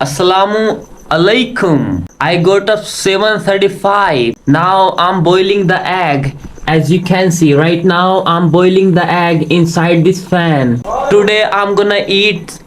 Assalamu alaikum. I got up 7:35. Now I'm boiling the egg. As you can see right now, I'm boiling the egg inside this fan. Today I'm gonna eat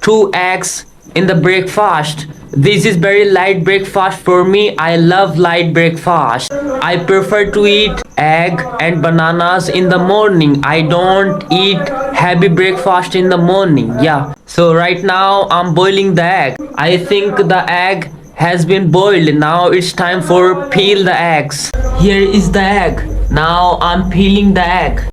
2 eggs in the breakfast. This is very light breakfast for me. I love light breakfast. I prefer to eat egg and bananas in the morning. I don't eat heavy breakfast in the morning. Yeah. So right now I'm boiling the egg. I think the egg has been boiled. Now it's time for peel the eggs. Here is the egg. Now I'm peeling the egg.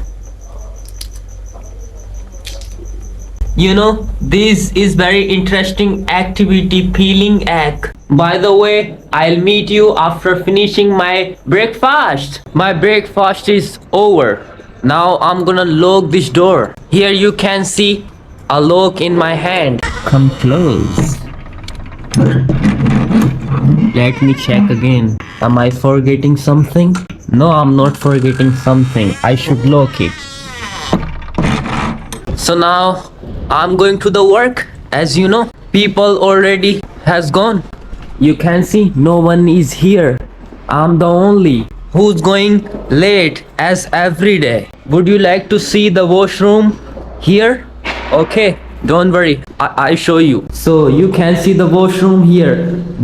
You know, this is very interesting activity, peeling egg. By the way, I'll meet you after finishing my breakfast. My breakfast is over. Now I'm gonna lock this door. Here you can see a lock in my hand. Come close. Let me check again. Am I forgetting something? No, I'm not forgetting something. I should lock it. So now I'm going to the work. As you know, people already has gone. You can see no one is here. I'm the only who's going late as every day. Would you like to see the washroom here? Okay, don't worry, I show you. So you can see the washroom here.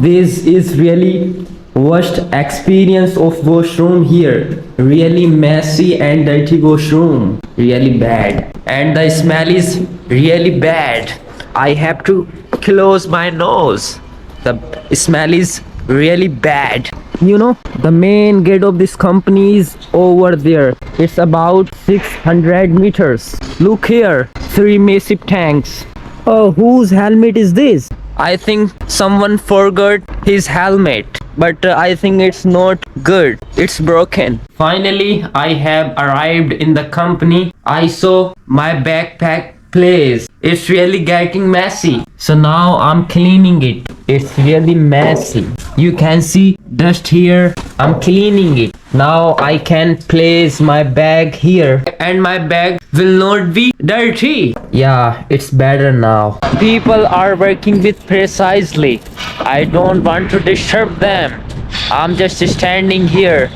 This is really worst experience of washroom here. Really messy and dirty washroom. Really bad. And the smell is really bad. I have to close my nose. The smell is really bad. You know, the main gate of this company is over there. It's about 600 meters. Look here, 3 massive tanks. Oh, whose helmet is this? I think someone forgot his helmet. But I think it's not good. It's broken. Finally, I have arrived in the company. I saw my backpack place. It's really getting messy. So now I'm cleaning it. It's really messy. You can see dust here. I'm cleaning it. Now I can place my bag here and my bag will not be dirty. Yeah, it's better now. People are working with precisely. I don't want to disturb them. I'm just standing here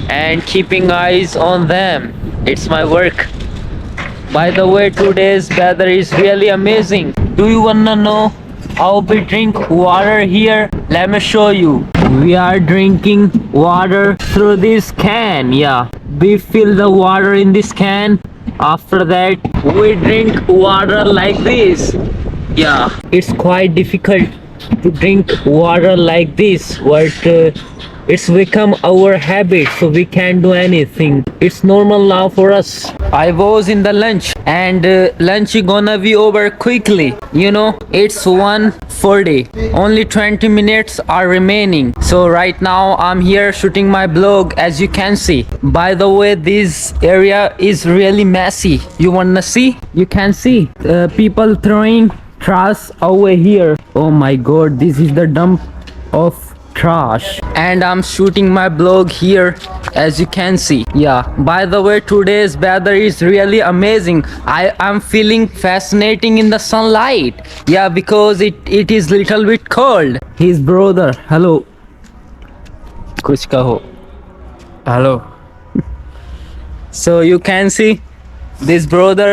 and keeping eyes on them. It's my work. By the way, today's weather is really amazing. Do you wanna know how we drink water here? Let me show you. We are drinking water through this can. Yeah, we fill the water in this can. After that, we drink water like this. Yeah, it's quite difficult to drink water like this, but it's become our habit, so we can't do anything. It's normal now for us. I was in the lunch and lunch is gonna be over quickly. You know, it's 1:40. Only 20 minutes are remaining. So right now I'm here shooting my vlog, as you can see. By the way, this area is really messy. You wanna see? You can see people throwing trash over here. Oh my god, this is the dump of trash. And I'm shooting my vlog here, as you can see. Yeah, by the way, today's weather is really amazing. I am feeling fascinating in the sunlight. Yeah, because it is little bit cold. His brother, hello. Kuch kaho. Hello. So you can see this brother,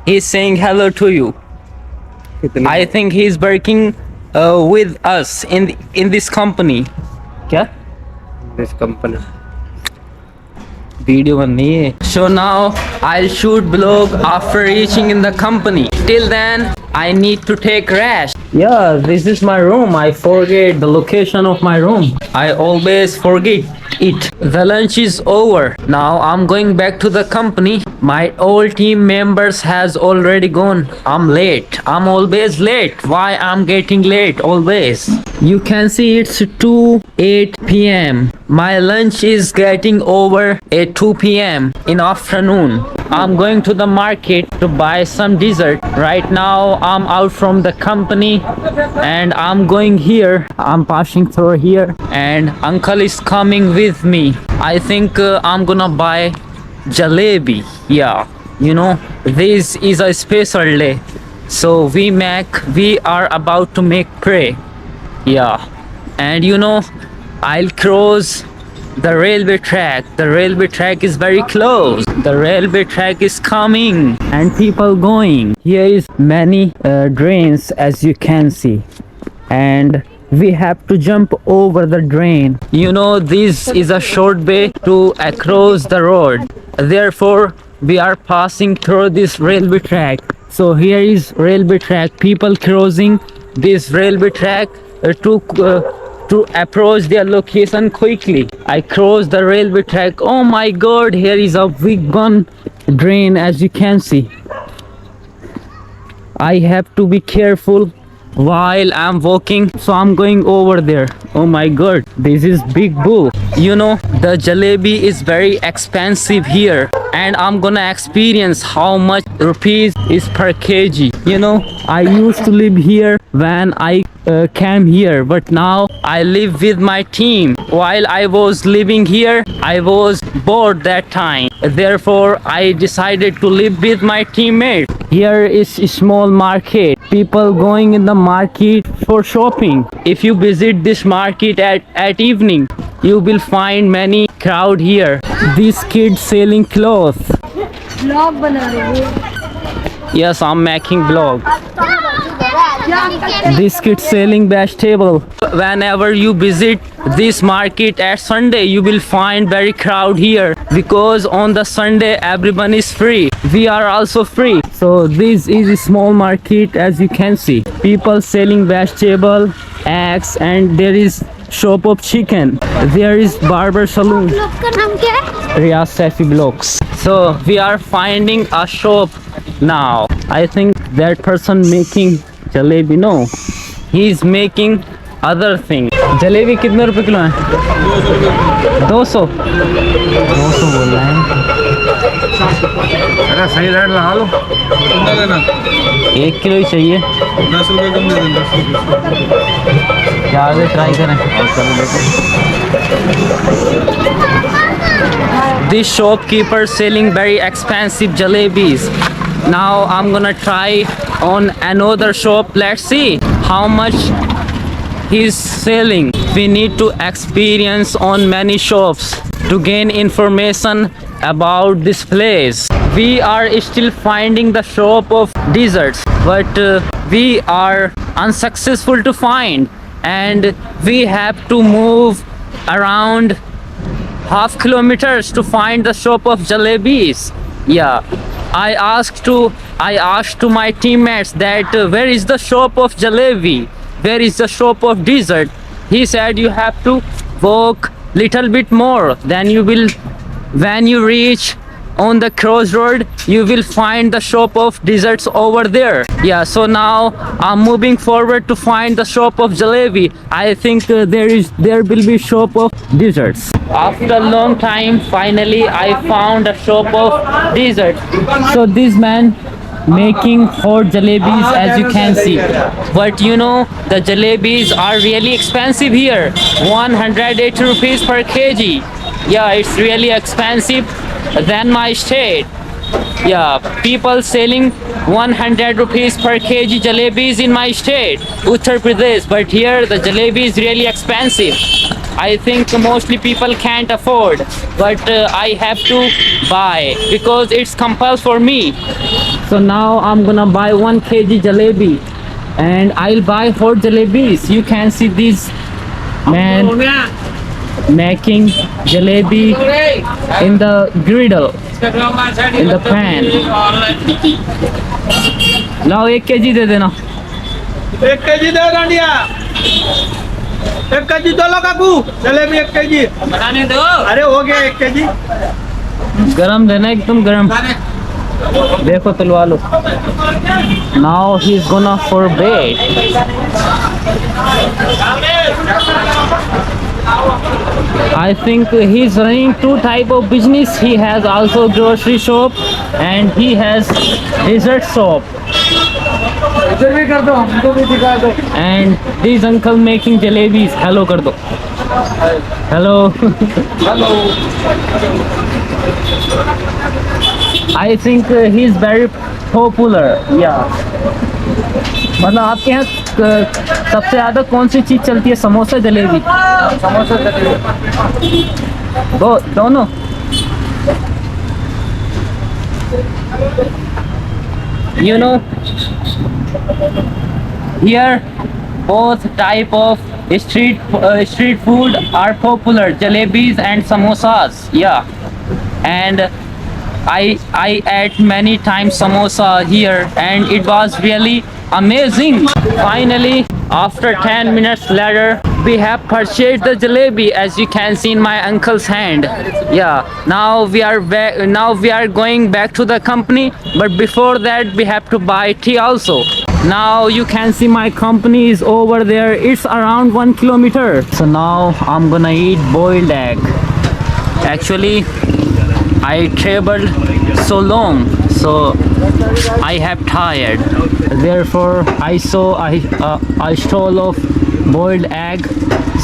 he's saying hello to you. I think he's working with us in this company. क्या? This company. Video बननी है. So now I'll shoot vlog after reaching in the company. Till then, I need to take rest. Yeah, this is my room. I forget the location of my room. I always forget it. The lunch is over. Now I'm going back to the company. My all team members has already gone. I'm late. I'm always late. Why I'm getting late always? You can see it's 2:08 p.m. My lunch is getting over at 2 p.m. in afternoon. I'm going to the market to buy some dessert. Right now I'm out from the company and I'm going here. I'm passing through here and uncle is coming with me. I think I'm gonna buy jalebi. Yeah, you know, this is a special day. So we are about to make pray. Yeah, and you know, I'll cross the railway track. The railway track is very close. The railway track is coming and people going. Here is many drains as you can see, and we have to jump over the drain. You know, this is a short way to across the road. Therefore, we are passing through this railway track. So here is railway track. People crossing this railway track to approach their location quickly. I crossed the railway track. Oh my god, here is a big one drain as you can see. I have to be careful while I'm walking, so I'm going over there. Oh my god, this is big bull. You know, the jalebi is very expensive here, and I'm gonna experience how much rupees is per kg. You know, I used to live here when I came here, but now I live with my team. While I was living here, I was bored that time. Therefore, I decided to live with my teammates. Here is a small market. People going in the market for shopping. If you visit this market at evening, you will find many crowd here. These kids selling clothes. Blog बना रहे हो Yes, I'm making vlog. This kid selling vegetable. Whenever you visit this market at Sunday, you will find very crowd here because on the Sunday everyone is free. We are also free. So this is a small market as you can see. People selling vegetable, eggs, and there is shop of chicken. There is barber salon. Blog का नाम क्या है Riyaz Safi Blocks. So we are finding a shop now. I think that person making jalebi, no, he is making other thing. Jalebi कितने रुपए kilo है? 200 बोल रहा है। अरे सही रेट लगा लो। कितना लेना? 1 किलो ही चाहिए। 10 रुपए कम दे देना। 10 रुपए। क्या आगे ट्राई करें? This shopkeeper selling very expensive jalebis. Now I'm gonna try on another shop. Let's see how much he's selling. We need to experience on many shops to gain information about this place. We are still finding the shop of desserts, but we are unsuccessful to find, and we have to move around half kilometers to find the shop of jalebis. Yeah, I asked to my teammates that where is the shop of jalebi, where is the shop of dessert. He said you have to walk little bit more, then you will, when you reach on the crossroad, you will find the shop of desserts over there. Yeah, so now I'm moving forward to find the shop of jalebi. I think there will be shop of desserts. After a long time, finally I found a shop of dessert. So this man making hot jalebis as you can see, but you know the jalebis are really expensive here. 180 rupees per kg. Yeah, it's really expensive than my state. Yeah, people selling 100 rupees per kg jalebis in my state, Uttar Pradesh, but here the jalebi is really expensive. I think mostly people can't afford, but I have to buy because it's compulsory for me. So now I'm gonna buy 1 kg jalebi, and I'll buy hot jalebis. You can see this man making jalebi in the griddle, in the pan. लाओ 1 kg दे देना। 1 KG दे dandiya. 1 KG दो लो काकू। Jalebi 1 KG. बनाने दो। अरे हो गया 1 KG. गरम देना, एकदम गरम। देखो तलवा लो। Now he's gonna for bed. I think he's running 2 type of business. He has also grocery shop and he has dessert shop. इधर भी कर दो, हमको भी दिखा दो। And this uncle making jalebis. Hello कर दो। Hello. Hello. I think he's very popular. Yeah. मतलब आपके यहाँ सबसे ज़्यादा कौन सी चीज़ चलती है, समोसा जलेबी? समोसा जलेबी। वो दोनों? You know, here both type of street food are popular, jalebis and samosas. Yeah, and I ate many times samosa here, and it was really amazing. Finally, after 10 minutes later, we have purchased the jalebi, as you can see in my uncle's hand. Yeah, now we are going back to the company, but before that we have to buy tea also. Now you can see my company is over there. It's around 1 kilometer. So now I'm gonna eat boiled egg. Actually, I traveled so long, so I have tired. Therefore, I saw a stall of boiled egg,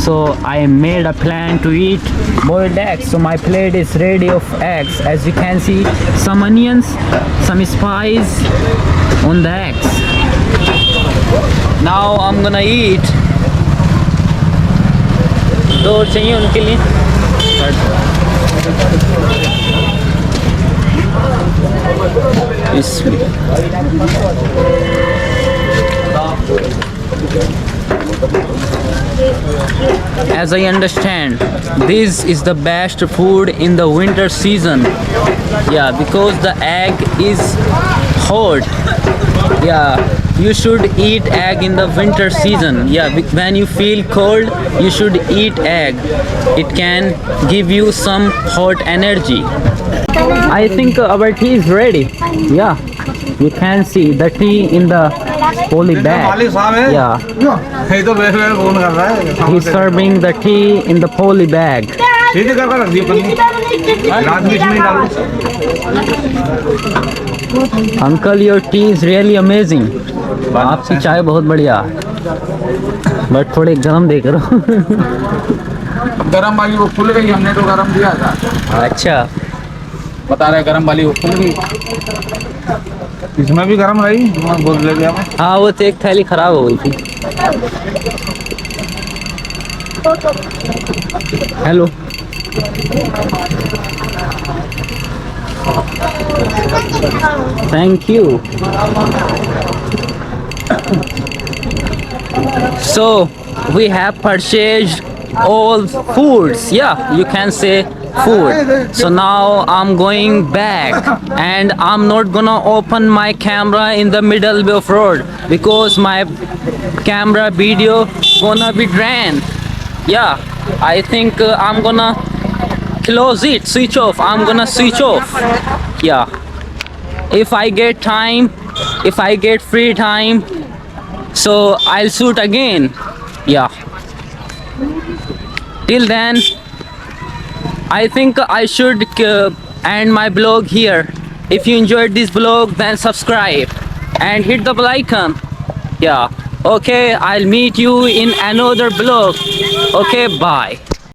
so I made a plan to eat boiled eggs. So my plate is ready of eggs. As you can see, some onions, some spice on the eggs. Now I'm gonna eat. दो चाहिए उनके लिए. As I understand, this is the best food in the winter season. Yeah, because the egg is hot. Yeah, you should eat egg in the winter season. Yeah, when you feel cold, you should eat egg. It can give you some hot energy. I think our tea is ready. Yeah, you can see the tea in the poly bag. मालिक साहब है। Yeah, ये तो बैठ बैठ phone कर रहा है। he's serving the tea in the poly bag. सीधे करके रख दिए पन्नी। रात में इसमें डालो। Uncle, your tea is really amazing. आपकी चाय बहुत बढ़िया, बट थोड़े गरम दे करो। गरम वाली वो खुल गई, हमने तो गरम दिया था। अच्छा, बता रहे गरम वाली वो खुल गई। इसमें भी गरम रही, मैं बोल ले गया मैं। हाँ वो तो एक थैली खराब हो गई थी। Hello, thank you. So we have purchased all foods. Yeah, you can say food. So now I'm going back, and I'm not gonna open my camera in the middle of road because my camera video gonna be drained. Yeah, I think I'm gonna close it, switch off. I'm gonna switch off. Yeah, if I get time, if I get free time, so I'll shoot again. Yeah, till then I think I should end my vlog here. If you enjoyed this vlog, then subscribe and hit the bell icon. Yeah, okay, I'll meet you in another vlog. Okay, bye.